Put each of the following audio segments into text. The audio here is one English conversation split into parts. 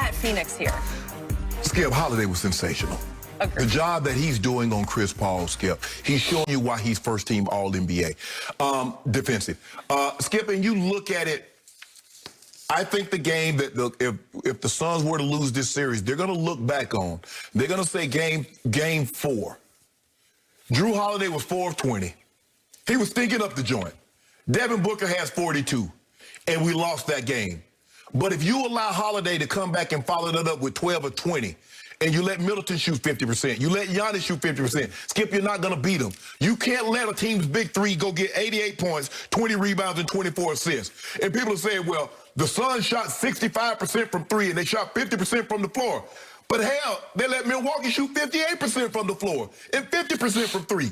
at Phoenix here? Skip, Holiday was sensational. Agreed. The job that he's doing on Chris Paul, Skip, he's showing you why he's first-team All-NBA defensive. Skip, and you look at it, I think the game that if the Suns were to lose this series, they're going to look back on. They're going to say game 4. Drew Holiday was 4 of 20. He was thinking up the joint. Devin Booker has 42, and we lost that game. But if you allow Holiday to come back and follow that up with 12 or 20, and you let Middleton shoot 50%, you let Giannis shoot 50%, Skip, you're not going to beat them. You can't let a team's big three go get 88 points, 20 rebounds, and 24 assists. And people are saying, well, the Suns shot 65% from three, and they shot 50% from the floor. But hell, they let Milwaukee shoot 58% from the floor and 50% from three.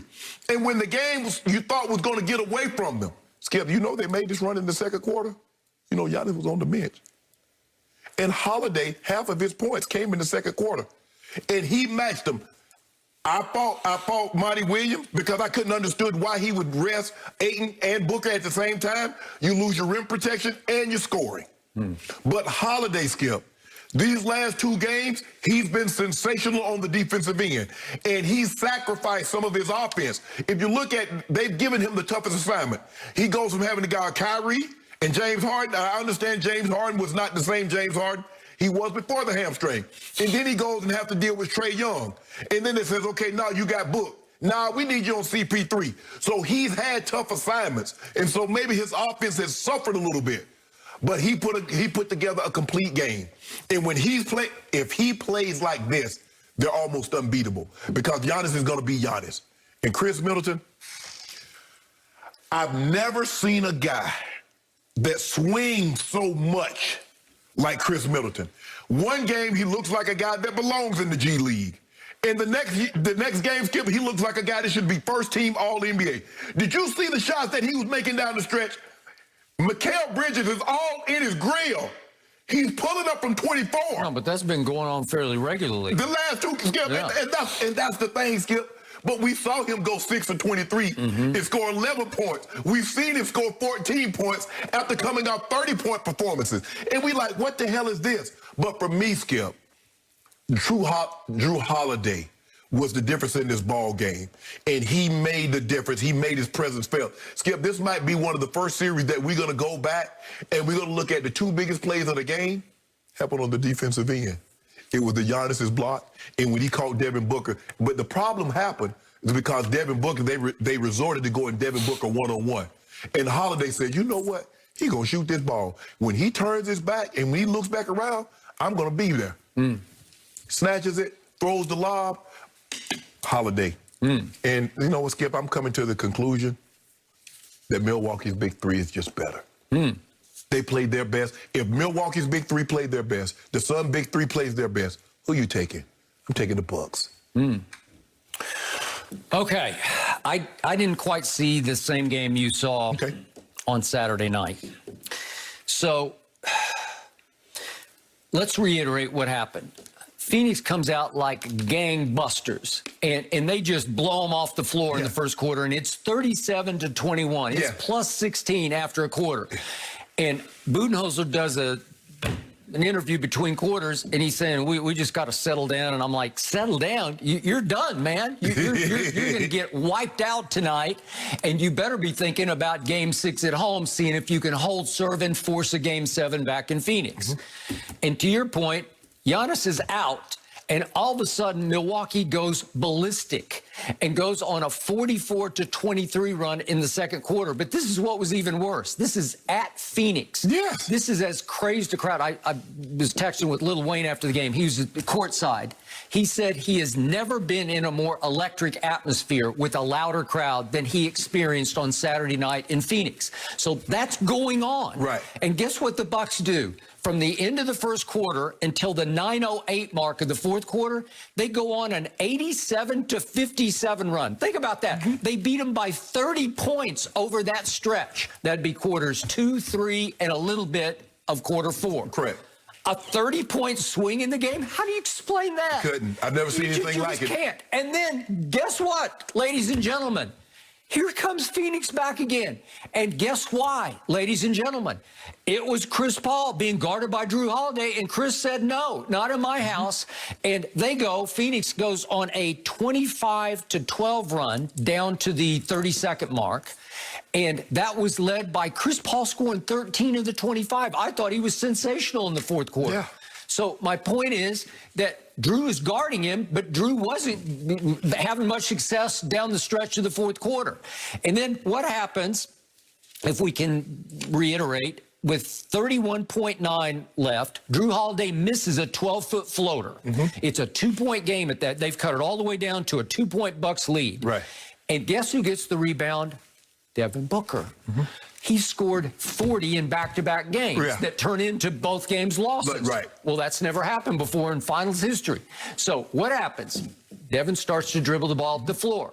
And when the game you thought was going to get away from them, Skip, you know they made this run in the second quarter? You know, Giannis was on the bench. And Holiday, half of his points came in the second quarter. And he matched them. I fought Monty Williams because I couldn't understand why he would rest Ayton and Booker at the same time. You lose your rim protection and your scoring. But Holiday, Skip, these last 2 games, he's been sensational on the defensive end. And he's sacrificed some of his offense. If you look at, they've given him the toughest assignment. He goes from having to guard Kyrie and James Harden. I understand James Harden was not the same James Harden he was before the hamstring. And then he goes and has to deal with Trae Young. And then it says, okay, now you got Book. Now we need you on CP3. So he's had tough assignments. And so maybe his offense has suffered a little bit. But he put together a complete game. And when if he plays like this, they're almost unbeatable. Because Giannis is going to be Giannis. And Chris Middleton, I've never seen a guy that swings so much like Chris Middleton. One game, he looks like a guy that belongs in the G League. And the next game, Skip, he looks like a guy that should be first-team All-NBA. Did you see the shots that he was making down the stretch? Mikal Bridges is all in his grill. He's pulling up from 24. No, but that's been going on fairly regularly. The last 2, Skip, yeah. and that's the thing, Skip. But we saw him go 6 of 23 and score 11 points. We've seen him score 14 points after coming off 30-point performances. And we like, what the hell is this? But for me, Skip, Drew Holiday was the difference in this ball game. And he made the difference. He made his presence felt. Skip, this might be one of the first series that we're going to go back and we're going to look at the 2 biggest plays of the game happened on the defensive end. It was the Giannis's block, and when he caught Devin Booker. But the problem happened is because Devin Booker, they resorted to going Devin Booker one-on-one. And Holiday said, you know what? He going to shoot this ball. When he turns his back and when he looks back around, I'm going to be there. Snatches it, throws the lob, Holiday. And you know what, Skip? I'm coming to the conclusion that Milwaukee's big three is just better. They played their best. If Milwaukee's big three played their best, the Sun big three plays their best, who you taking? I'm taking the Bucks. Okay. I didn't quite see the same game you saw on Saturday night. So let's reiterate what happened. Phoenix comes out like gangbusters, and they just blow them off the floor in the first quarter, and it's 37-21. It's plus 16 after a quarter. And Budenholzer does an interview between quarters, and he's saying, we just got to settle down. And I'm like, settle down? You're done, man. You're going to get wiped out tonight, and you better be thinking about Game 6 at home, seeing if you can hold serve and force a Game 7 back in Phoenix. And to your point, Giannis is out, and all of a sudden Milwaukee goes ballistic and goes on a 44-23 run in the second quarter. But this is what was even worse. This is at Phoenix. Yes. This is as crazed a crowd. I was texting with Lil Wayne after the game. He was courtside. He said he has never been in a more electric atmosphere with a louder crowd than he experienced on Saturday night in Phoenix. So that's going on. Right. And guess what the Bucks do? From the end of the first quarter until the 9:08 mark of the fourth quarter, they go on an 87-57 run. Think about that. They beat them by 30 points over that stretch. That'd be quarters 2, 3, and a little bit of quarter 4. Correct. A 30-point swing in the game? How do you explain that? Couldn't. I've never seen anything like it. You can't. And then, guess what, ladies and gentlemen? Here comes Phoenix back again. And guess why, ladies and gentlemen? It was Chris Paul being guarded by Drew Holiday, and Chris said, no, not in my house. And Phoenix goes on a 25-12 run down to the 30-second mark. And that was led by Chris Paul scoring 13 of the 25. I thought he was sensational in the fourth quarter. Yeah. So my point is that Drew is guarding him, but Drew wasn't having much success down the stretch of the fourth quarter. And then what happens, if we can reiterate, with 31.9 left, Drew Holiday misses a 12-foot floater. It's a 2-point game at that. They've cut it all the way down to a 2-point Bucks lead. Right. And guess who gets the rebound? Devin Booker. He scored 40 in back-to-back games that turn into both games losses. Right. Well, that's never happened before in finals history. So what happens? Devin starts to dribble the ball up the floor.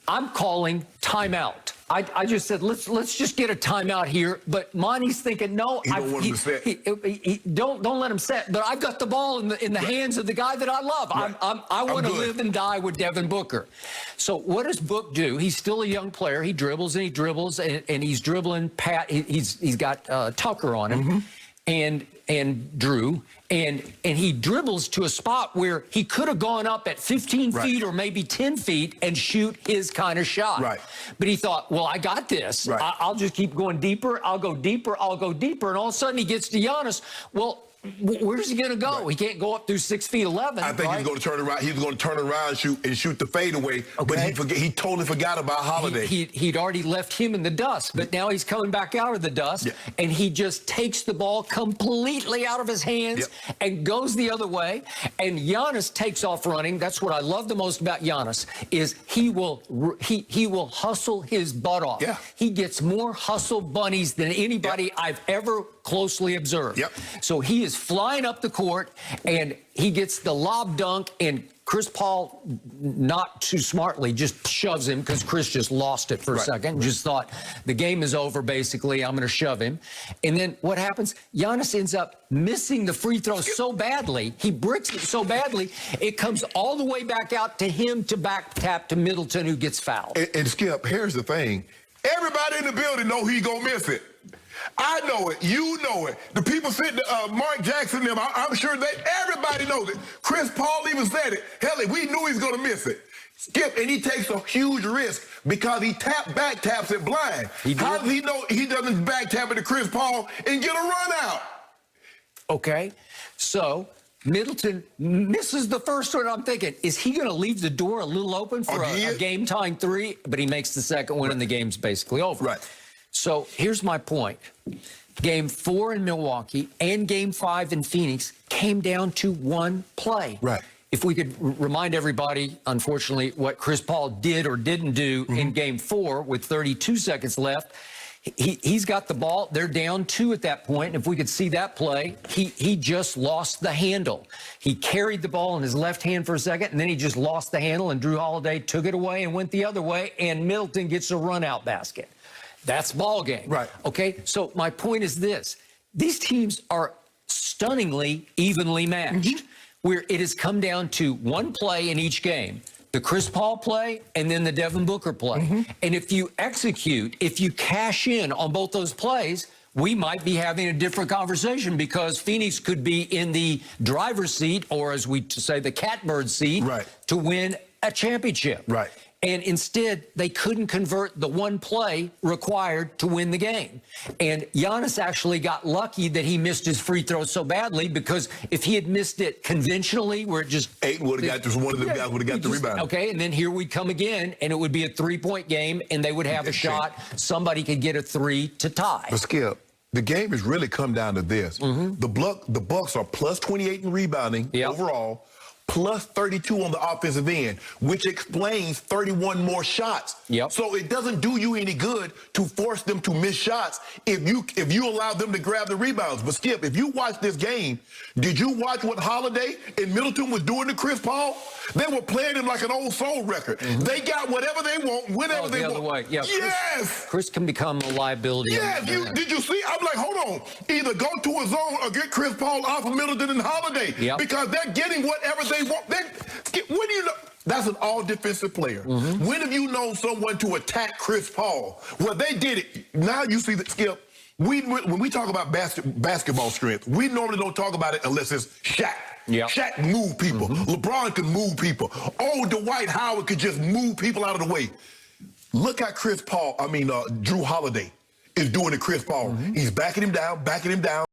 I'm calling timeout. I just said, let's just get a timeout here. But Monty's thinking, no, he don't want him to set. Don't let him set. But I've got the ball in the hands of the guy that I love. I want to live and die with Devin Booker. So what does Book do? He's still a young player. He dribbles and he dribbles and he's dribbling Pat. He's got Tucker on him and Drew. And he dribbles to a spot where he could have gone up at 15 feet or maybe 10 feet and shoot his kind of shot. Right. But he thought, well, I got this. Right. I'll just keep going deeper. I'll go deeper. I'll go deeper. And all of a sudden he gets to Giannis. Well, where's he going to go? Right. He can't go up through 6'11". I think he's going to turn around. He's going to turn around and shoot the fadeaway. Okay. But he totally forgot about Holiday. He'd already left him in the dust, but now he's coming back out of the dust, and he just takes the ball completely out of his hands and goes the other way. And Giannis takes off running. That's what I love the most about Giannis is he will hustle his butt off. Yeah. He gets more hustle bunnies than anybody I've ever closely observed. So he is flying up the court, and he gets the lob dunk, and Chris Paul, not too smartly, just shoves him because Chris just lost it for a second. Just thought, the game is over, basically. I'm going to shove him. And then what happens? Giannis ends up missing the free throw so badly. He bricks it so badly, it comes all the way back out to him to back tap to Middleton, who gets fouled. And Skip, here's the thing. Everybody in the building know he's going to miss it. I know it. You know it. The people sitting, Mark Jackson, them, I'm sure everybody knows it. Chris Paul even said it. Hell, we knew he was going to miss it. Skip, and he takes a huge risk because he back taps it blind. How does he know he doesn't back tap it to Chris Paul and get a run out? Okay, so Middleton misses the first one. I'm thinking, is he going to leave the door a little open for a game-tying three? But he makes the second one, and the game's basically over. Right. So here's my point. Game 4 in Milwaukee and Game 5 in Phoenix came down to one play. Right. If we could remind everybody, unfortunately, what Chris Paul did or didn't do in Game 4 with 32 seconds left, he's got the ball. They're down 2 at that point. And if we could see that play, he just lost the handle. He carried the ball in his left hand for a second, and then he just lost the handle, and Drew Holiday took it away and went the other way, and Middleton gets a run-out basket. That's ball game. Right. Okay, so my point is this. These teams are stunningly evenly matched, where it has come down to one play in each game, the Chris Paul play and then the Devin Booker play. And if you execute, if you cash in on both those plays, we might be having a different conversation because Phoenix could be in the driver's seat, or as we say, the catbird seat, to win a championship. Right. And instead, they couldn't convert the one play required to win the game. And Giannis actually got lucky that he missed his free throw so badly, because if he had missed it conventionally, where it just... Eight would have got this, one of them guys would have got the rebound. Okay, and then here we come again, and it would be a 3-point game, and they would have a shot. Somebody could get a 3 to tie. But Skip, the game has really come down to this. The Bucks are plus 28 in rebounding overall, plus 32 on the offensive end, which explains 31 more shots. So it doesn't do you any good to force them to miss shots if you allow them to grab the rebounds. But Skip, if you watch this game, did you watch what Holiday and Middleton was doing to Chris Paul? They were playing him like an old soul record. They got whatever they want, whenever they want. Way. Yeah, yes! Chris can become a liability. Yes, did you see? I'm like, hold on. Either go to a zone or get Chris Paul off of Middleton and Holiday. Because they're getting whatever they want. What do you know? That's an all-defensive player. When have you known someone to attack Chris Paul? Well, they did it. Now you see that, Skip. When we talk about basketball strength, we normally don't talk about it unless it's Shaq. Yep. Shaq moved people. LeBron could move people. Oh, Dwight Howard could just move people out of the way. Look at Drew Holiday is doing to Chris Paul. He's backing him down,